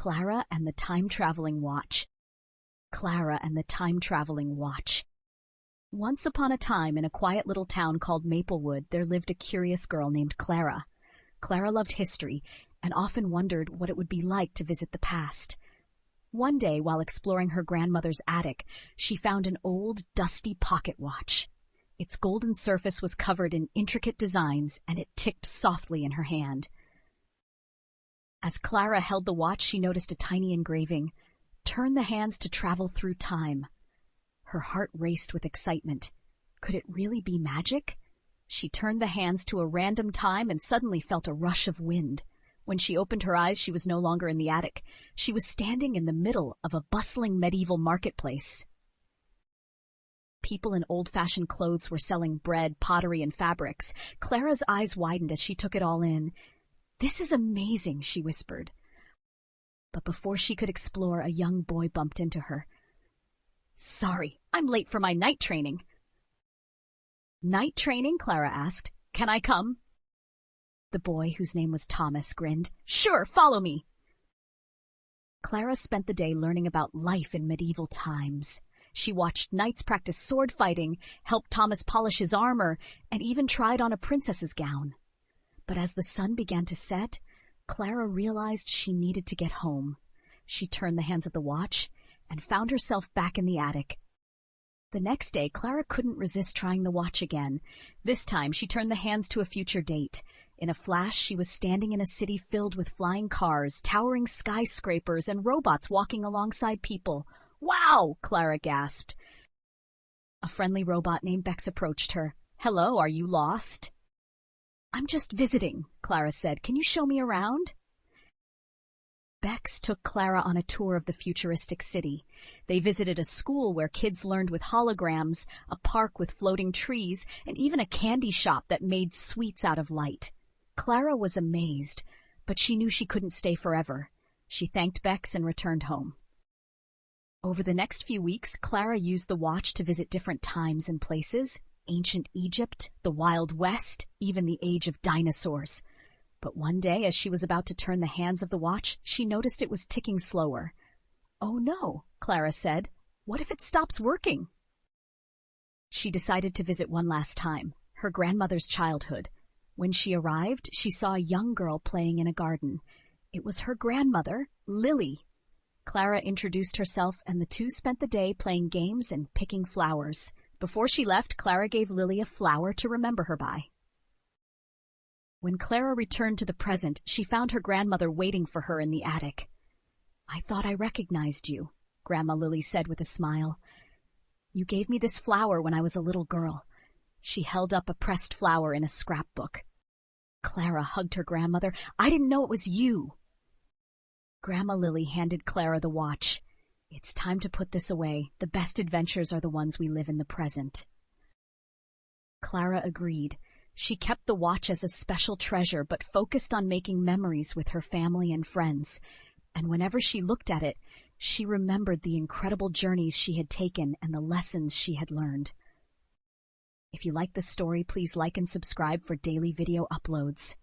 Clara and the Time-Traveling Watch. Clara and the Time-Traveling Watch. Once upon a time, in a quiet little town called Maplewood, there lived a curious girl named Clara. Clara loved history and often wondered what it would be like to visit the past. One day, while exploring her grandmother's attic, she found an old, dusty pocket watch. Its golden surface was covered in intricate designs, and it ticked softly in her hand. As Clara held the watch, she noticed a tiny engraving, "Turn the hands to travel through time." Her heart raced with excitement. Could it really be magic? She turned the hands to a random time and suddenly felt a rush of wind. When she opened her eyes, she was no longer in the attic. She was standing in the middle of a bustling medieval marketplace. People in old-fashioned clothes were selling bread, pottery, and fabrics. Clara's eyes widened as she took it all in. "This is amazing," she whispered. But before she could explore, a young boy bumped into her. "Sorry, I'm late for my night training." "Night training?" Clara asked. "Can I come?" The boy, whose name was Thomas, grinned. "Sure, follow me." Clara spent the day learning about life in medieval times. She watched knights practice sword fighting, helped Thomas polish his armor, and even tried on a princess's gown. But as the sun began to set, Clara realized she needed to get home. She turned the hands of the watch and found herself back in the attic. The next day, Clara couldn't resist trying the watch again. This time, she turned the hands to a future date. In a flash, she was standing in a city filled with flying cars, towering skyscrapers, and robots walking alongside people. "Wow!" Clara gasped. A friendly robot named Bex approached her. "Hello, are you lost?" "I'm just visiting," Clara said. "Can you show me around?" Bex took Clara on a tour of the futuristic city. They visited a school where kids learned with holograms, a park with floating trees, and even a candy shop that made sweets out of light. Clara was amazed, but she knew she couldn't stay forever. She thanked Bex and returned home. Over the next few weeks, Clara used the watch to visit different times and places: ancient Egypt, the Wild West, even the age of dinosaurs. But one day, as she was about to turn the hands of the watch, she noticed it was ticking slower. "Oh no," Clara said. "What if it stops working?" She decided to visit one last time, her grandmother's childhood. When she arrived, she saw a young girl playing in a garden. It was her grandmother, Lily. Clara introduced herself, and the two spent the day playing games and picking flowers. Before she left, Clara gave Lily a flower to remember her by. When Clara returned to the present, she found her grandmother waiting for her in the attic. "I thought I recognized you," Grandma Lily said with a smile. "You gave me this flower when I was a little girl." She held up a pressed flower in a scrapbook. Clara hugged her grandmother. "I didn't know it was you." Grandma Lily handed Clara the watch. "It's time to put this away. The best adventures are the ones we live in the present." Clara agreed. She kept the watch as a special treasure, but focused on making memories with her family and friends. And whenever she looked at it, she remembered the incredible journeys she had taken and the lessons she had learned. If you like this story, please like and subscribe for daily video uploads.